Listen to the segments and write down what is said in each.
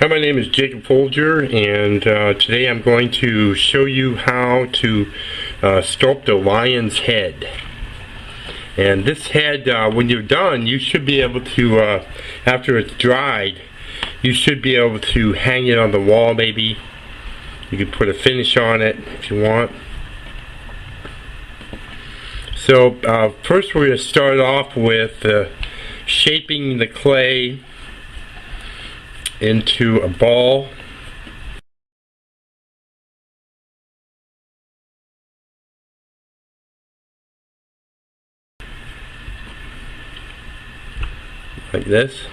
Hi, my name is Jacob Folger, and today I'm going to show you how to sculpt a lion's head. And this head, when you're done, you should be able to, after it's dried, you should be able to hang it on the wall maybe. You can put a finish on it if you want. So first we're going to start off with shaping the clay into a ball. Like this.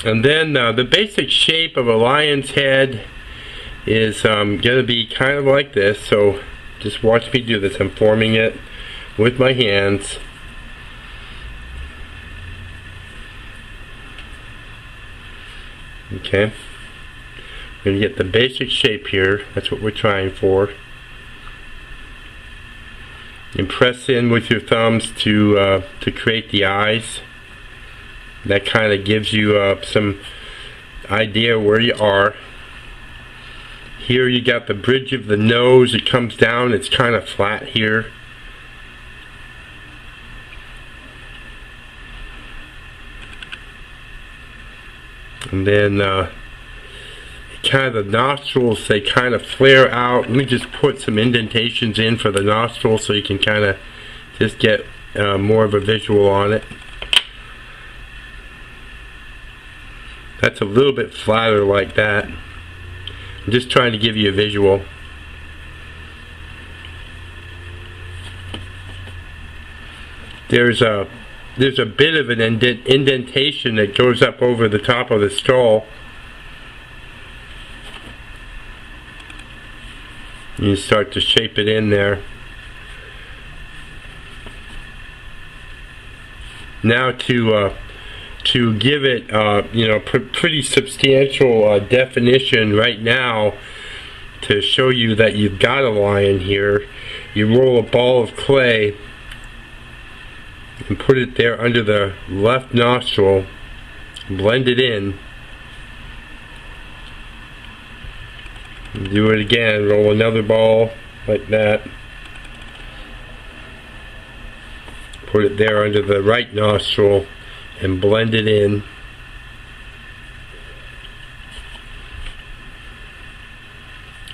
And then the basic shape of a lion's head is going to be kind of like this. So just watch me do this. I'm forming it with my hands. Okay, we're going to get the basic shape here. That's what we're trying for. And press in with your thumbs to create the eyes. That kind of gives you some idea where you are. Here you got the bridge of the nose. It comes down. It's kind of flat here. And then kind of the nostrils, they kind of flare out. Let me just put some indentations in for the nostrils so you can kind of just get more of a visual on it. That's a little bit flatter like that. I'm just trying to give you a visual. There's a bit of an indentation that goes up over the top of the skull. You start to shape it in there. Now to give it pretty substantial definition right now, to show you that you've got a lion here, you roll a ball of clay and put it there under the left nostril, blend it in, do it again, roll another ball like that, put it there under the right nostril and blend it in.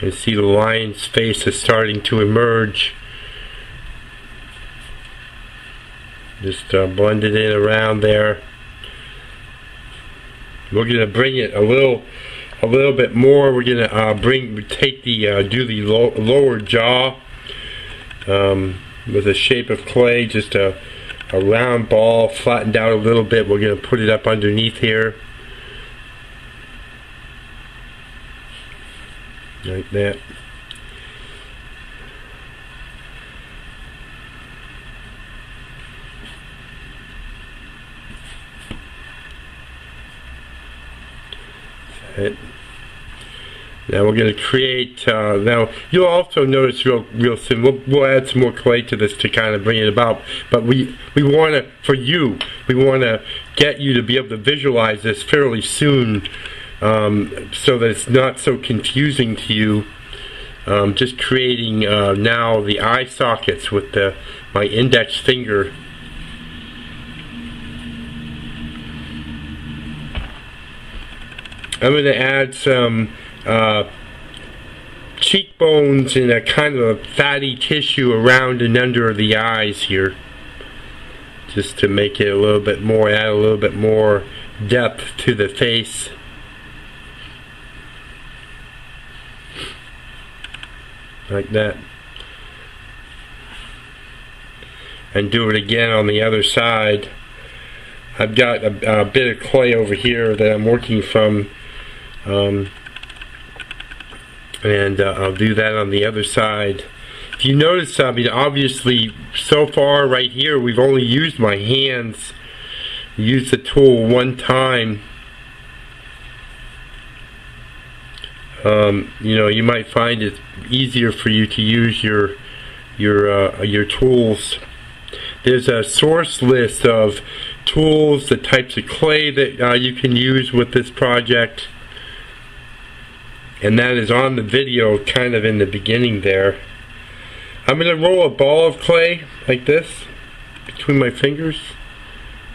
And see the lion's face is starting to emerge. Just blend it in around there. We're going to bring it a little bit more. We're going to take the do the lower jaw with a shape of clay, just a round ball, flattened out a little bit. We're going to put it up underneath here, like that. It. Now we're going to create, now you'll also notice real soon, we'll add some more clay to this to kind of bring it about, but we want to, we want to get you to be able to visualize this fairly soon, so that it's not so confusing to you. Just creating now the eye sockets with my index finger. I'm going to add some cheekbones and a kind of a fatty tissue around and under the eyes here, just to make it a little bit more, add a little bit more depth to the face. Like that. And do it again on the other side. I've got a bit of clay over here that I'm working from. And I'll do that on the other side. If you notice, I mean, obviously so far right here we've only used my hands, used the tool one time. You might find it easier for you to use your tools. there's a source list of tools, the types of clay that you can use with this project, and that is on the video kind of in the beginning there. I'm going to roll a ball of clay like this between my fingers,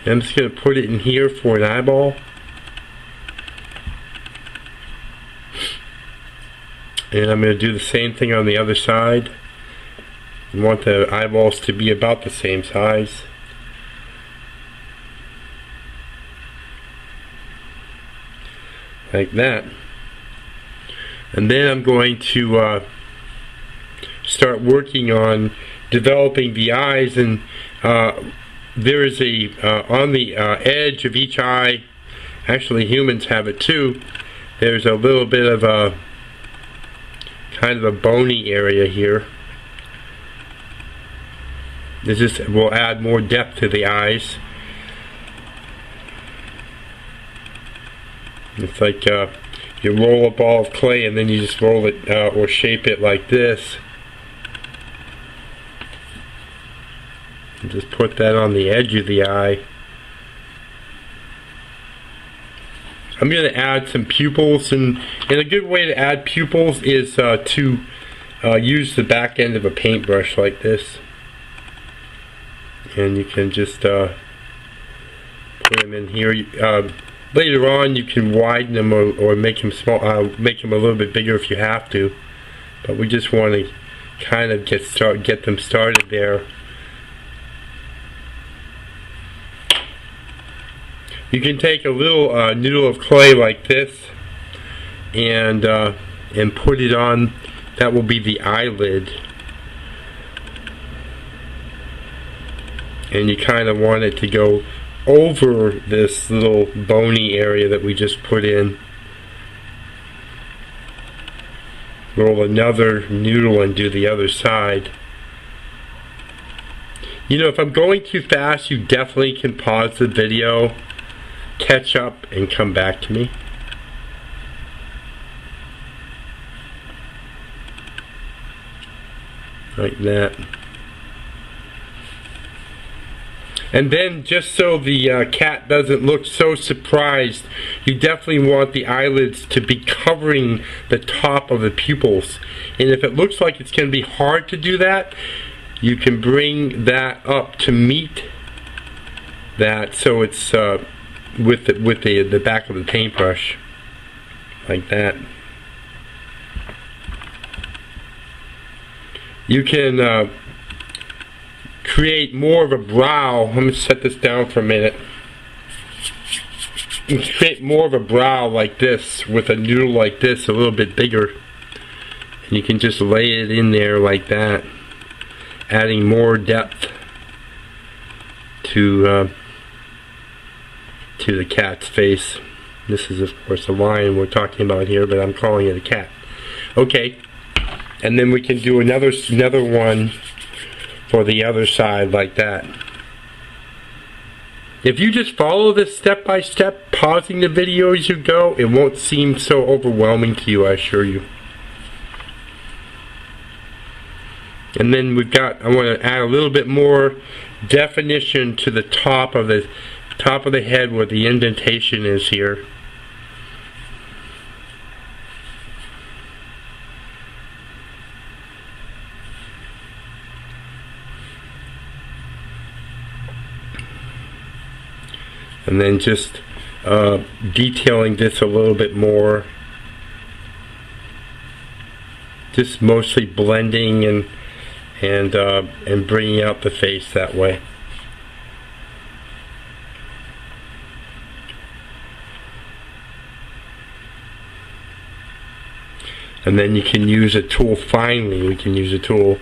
and I'm just going to put it in here for an eyeball. And I'm going to do the same thing on the other side. I want the eyeballs to be about the same size. Like that. And then I'm going to start working on developing the eyes, and there is a on the edge of each eye, actually humans have it too, there's a little bit of a kind of a bony area here. This just will add more depth to the eyes. It's like you roll a ball of clay and then you just roll it or shape it like this. And just put that on the edge of the eye. I'm going to add some pupils, and a good way to add pupils is to use the back end of a paintbrush like this. And you can just put them in here. Later on you can widen them or make them small, make them a little bit bigger if you have to. But we just want to kind of get them started there. You can take a little noodle of clay like this and put it on. That will be the eyelid. And you kind of want it to go over this little bony area that we just put in. Roll another noodle and do the other side. You know, if I'm going too fast, you definitely can pause the video, catch up, and come back to me. Like that. And then, just so the cat doesn't look so surprised, you definitely want the eyelids to be covering the top of the pupils. And if it looks like it's going to be hard to do that, you can bring that up to meet that, so it's with the back of the paintbrush, like that. You can create more of a brow. Let me set this down for a minute. You can create more of a brow like this with a noodle like this, a little bit bigger. And you can just lay it in there like that, adding more depth to the cat's face. This is, of course, a lion we're talking about here, but I'm calling it a cat. Okay, and then we can do another one for the other side like that. If you just follow this step by step, pausing the video as you go, it won't seem so overwhelming to you, I assure you. And then we've got, I want to add a little bit more definition to the top of the head where the indentation is here. And then just detailing this a little bit more. Just mostly blending and bringing out the face that way. And then you can use a tool. Finally, we can use a tool.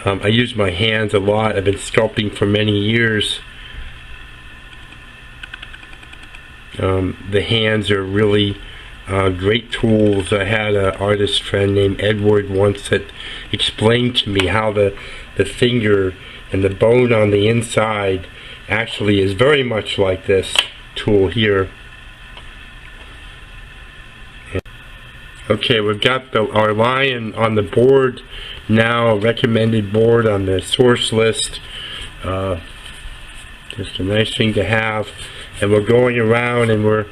I use my hands a lot. I've been sculpting for many years. The hands are really great tools. I had an artist friend named Edward once that explained to me how the finger and the bone on the inside actually is very much like this tool here. Okay, we've got our lion on the board now, recommended board on the source list. Just a nice thing to have. And we're going around and we're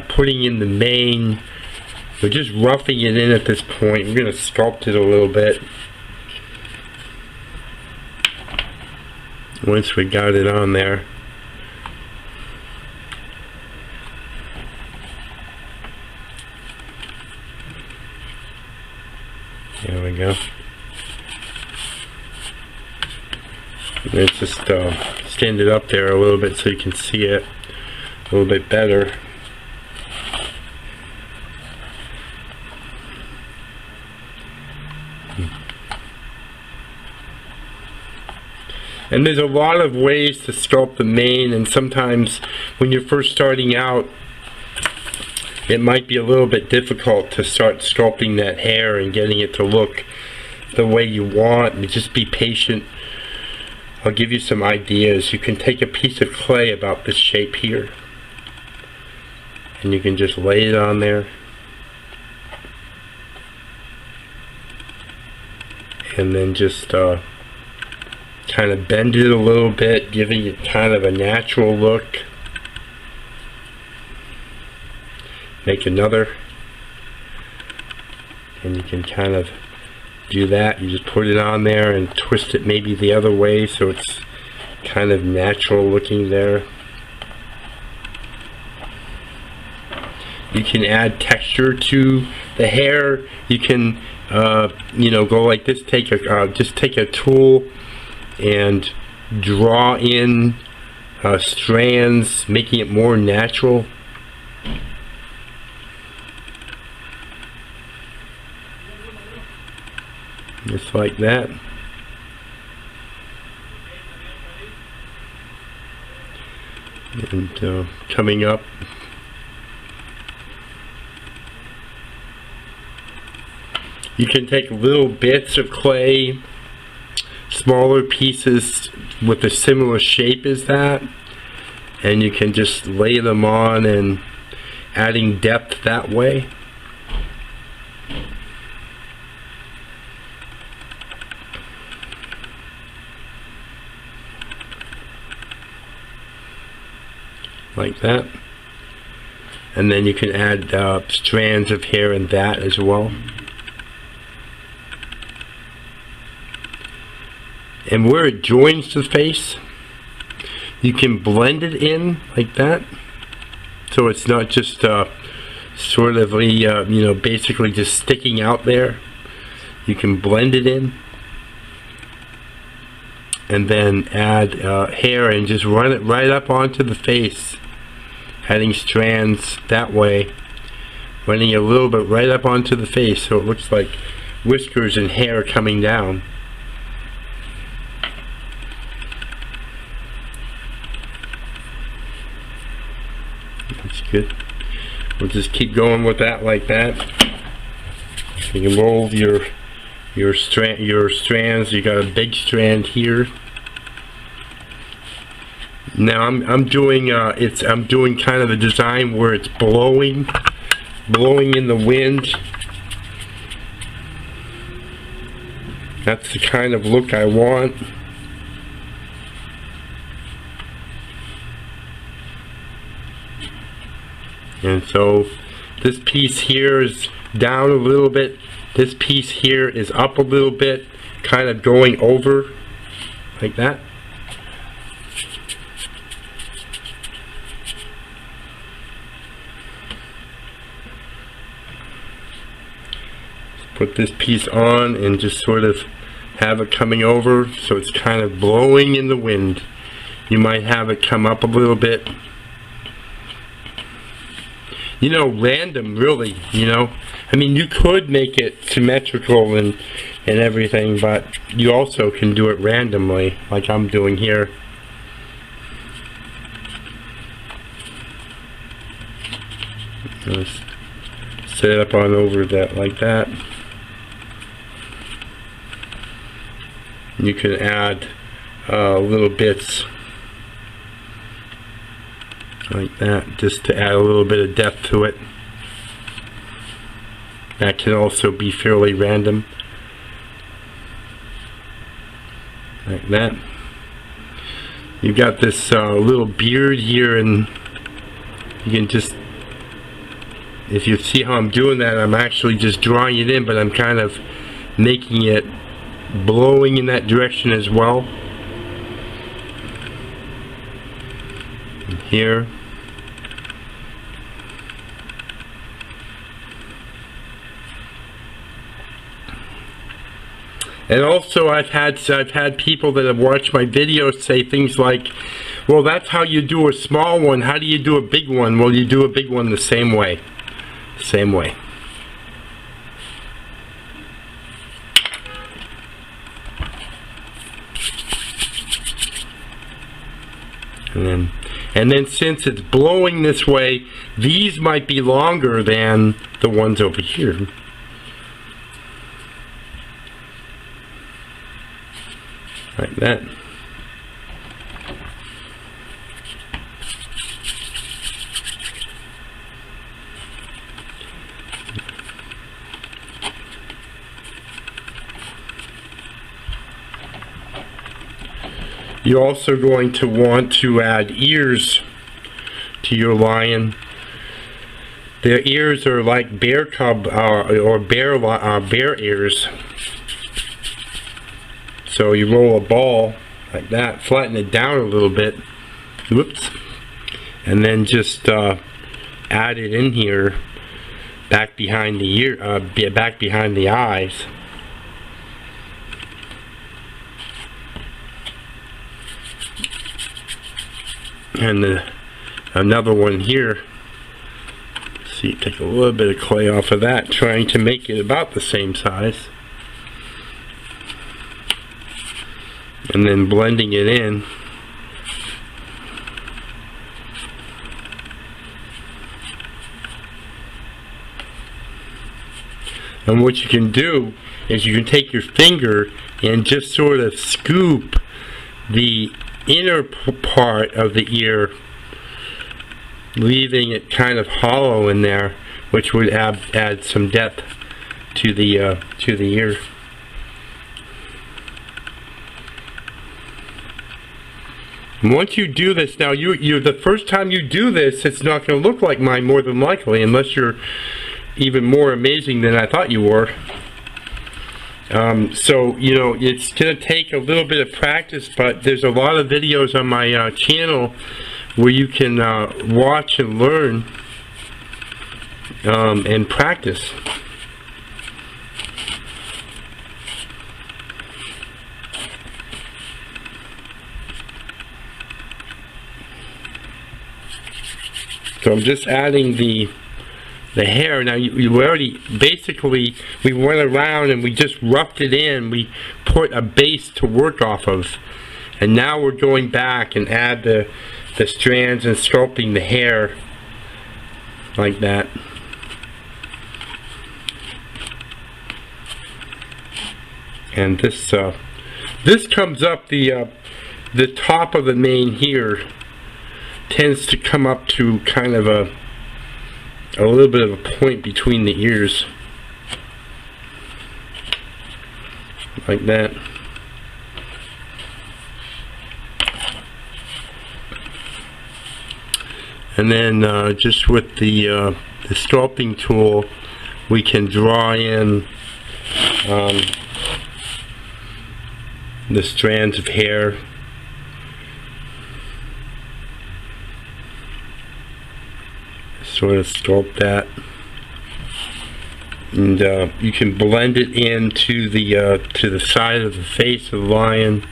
putting in the mane. We're just roughing it in at this point. We're going to sculpt it a little bit. Once we got it on there. There we go. Let's just stand it up there a little bit so you can see it a little bit better. And there's a lot of ways to sculpt the mane, and sometimes when you're first starting out, it might be a little bit difficult to start sculpting that hair and getting it to look the way you want. And just be patient. I'll give you some ideas. You can take a piece of clay about this shape here, and you can just lay it on there, and then just kind of bend it a little bit, giving it kind of a natural look. Make another, and you can kind of do that. You just put it on there and twist it maybe the other way so it's kind of natural looking there. You can add texture to the hair. You can you know, go like this, take a just take a tool and draw in strands, making it more natural. Just like that. And coming up. You can take little bits of clay, smaller pieces with a similar shape as that, and you can just lay them on and adding depth that way. Like that. And then you can add strands of hair in that as well. And where it joins the face, you can blend it in like that, so it's not just sort of you know, basically just sticking out there. You can blend it in, and then add hair and just run it right up onto the face, adding strands that way, running a little bit right up onto the face so it looks like whiskers and hair coming down. That's good. We'll just keep going with that like that. You can roll your strands. You got a big strand here. Now I'm doing kind of a design where it's blowing in the wind. That's the kind of look I want. And so this piece here is down a little bit. This piece here is up a little bit, kind of going over like that. Put this piece on and just sort of have it coming over so it's kind of blowing in the wind. You might have it come up a little bit. You know, random, really, you know. I mean, you could make it symmetrical and everything, but you also can do it randomly, like I'm doing here. Just set it up on over that like that. You can add little bits like that, just to add a little bit of depth to it. That can also be fairly random, like that. you got this little beard here, and you can just, if you see how I'm doing that, I'm actually just drawing it in, but I'm kind of making it blowing in that direction as well. And here. And also I've had people that have watched my videos say things like, well, that's how you do a small one, how do you do a big one? Well, you do a big one the same way. Same way. And then since it's blowing this way, these might be longer than the ones over here. Like that. You're also going to want to add ears to your lion. Their ears are like bear cub or bear ears. So you roll a ball like that, flatten it down a little bit, whoops, and then just add it in here, back behind the ear, back behind the eyes. And another one here. See, take a little bit of clay off of that, trying to make it about the same size. And then blending it in. And what you can do is you can take your finger and just sort of scoop the inner part of the ear, leaving it kind of hollow in there, which would add some depth to the ear. And once you do this, now the first time you do this, it's not going to look like mine, more than likely, unless you're even more amazing than I thought you were. So, you know, it's going to take a little bit of practice, but there's a lot of videos on my channel where you can watch and learn and practice. So I'm just adding the hair. Now you already, basically, we went around and we just roughed it in. We put a base to work off of. And now we're going back and add the strands and sculpting the hair like that. And this comes up, the top of the mane here tends to come up to kind of a little bit of a point between the ears, like that. And then just with the sculpting tool, we can draw in the strands of hair. Sort of sculpt that, and you can blend it into the side of the face of the lion.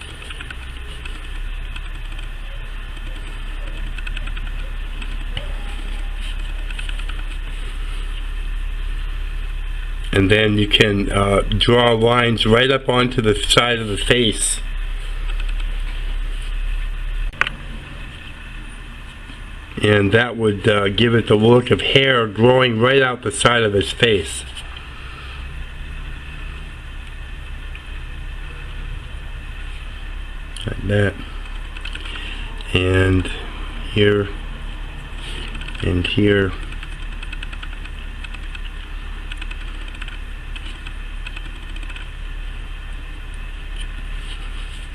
And then you can draw lines right up onto the side of the face. And that would give it the look of hair growing right out the side of his face. Like that. And here. And here.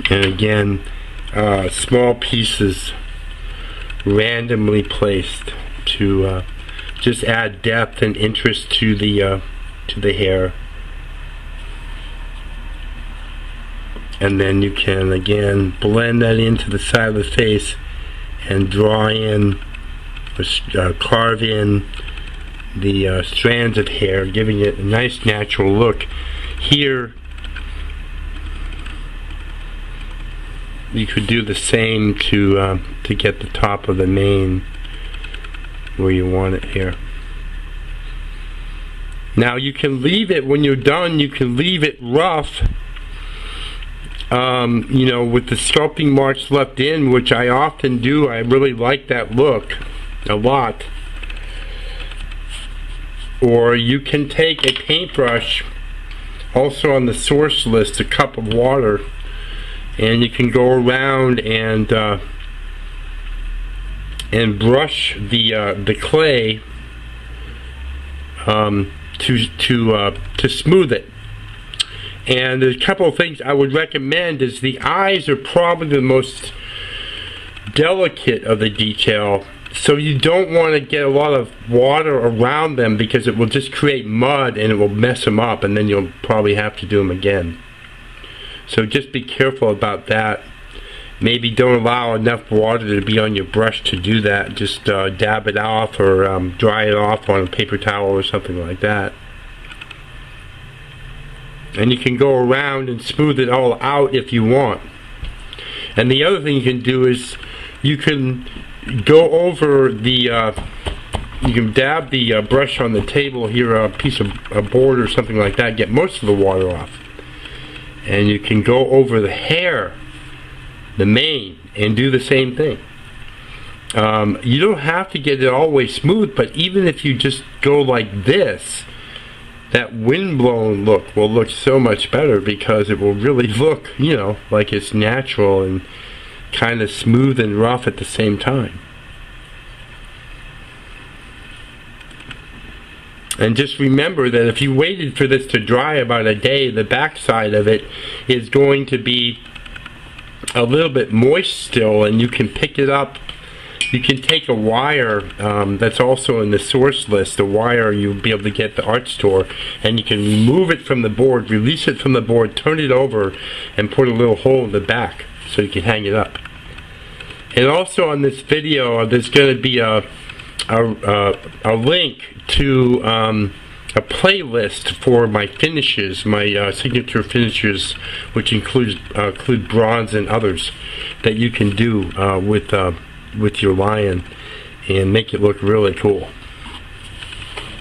And again, small pieces randomly placed to just add depth and interest to the hair. And then you can again blend that into the side of the face and draw in or carve in the strands of hair, giving it a nice natural look. Here you could do the same to get the top of the mane where you want it here. Now you can leave it, when you're done, you can leave it rough, you know, with the sculpting marks left in, which I often do. I really like that look a lot. Or you can take a paintbrush, also on the source list, a cup of water, and you can go around and brush the clay to smooth it. And there's a couple of things I would recommend. Is the eyes are probably the most delicate of the detail, so you don't want to get a lot of water around them, because it will just create mud and it will mess them up, and then you'll probably have to do them again. So just be careful about that. Maybe don't allow enough water to be on your brush to do that. Just dab it off, or dry it off on a paper towel or something like that. And you can go around and smooth it all out if you want. And the other thing you can do is you can go over the you can dab the brush on the table here, a piece of a board or something like that, get most of the water off. And you can go over the hair, the mane, and do the same thing. You don't have to get it all the way smooth, but even if you just go like this, that windblown look will look so much better, because it will really look, you know, like it's natural and kind of smooth and rough at the same time. And just remember that if you waited for this to dry about a day, the backside of it is going to be a little bit moist still, and you can pick it up. You can take a wire that's also in the source list, a wire you'll be able to get at the art store, and you can remove it from the board, release it from the board, turn it over, and put a little hole in the back so you can hang it up. And also on this video, there's going to be a link to a playlist for my finishes, my signature finishes, which include bronze and others that you can do with your lion and make it look really cool.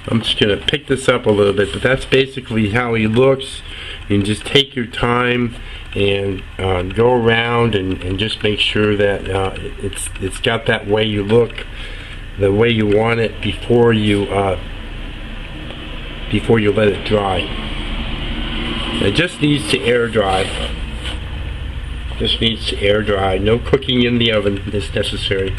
I'm just going to pick this up a little bit, but that's basically how he looks. You can just take your time and go around and just make sure that it's got that way you look, the way you want it before you let it dry. It just needs to air dry. Just needs to air dry. No cooking in the oven is necessary.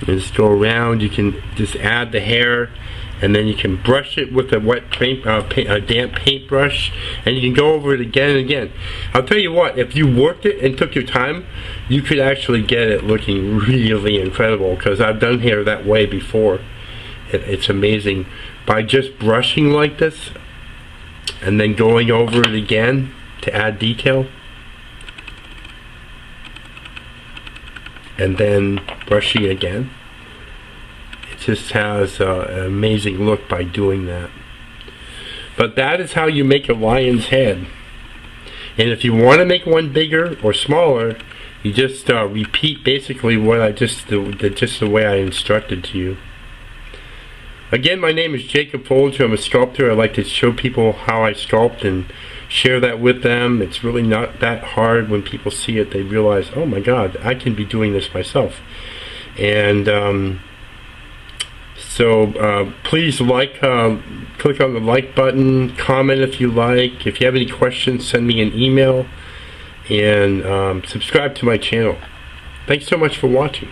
Just go around. You can just add the hair, and then you can brush it with a wet paint, a damp paintbrush, and you can go over it again and again. I'll tell you what, if you worked it and took your time, you could actually get it looking really incredible, because I've done hair that way before. It's amazing. By just brushing like this and then going over it again to add detail, and then brushing again, it just has an amazing look by doing that. But that is how you make a lion's head. And if you want to make one bigger or smaller, you just repeat basically what I just the way I instructed to you. Again, my name is Jacob Folger. I'm a sculptor. I like to show people how I sculpt and share that with them. It's really not that hard. When people see it, they realize, oh my God, I can be doing this myself. And so please click on the like button, comment if you like. If you have any questions, send me an email, and subscribe to my channel. Thanks so much for watching.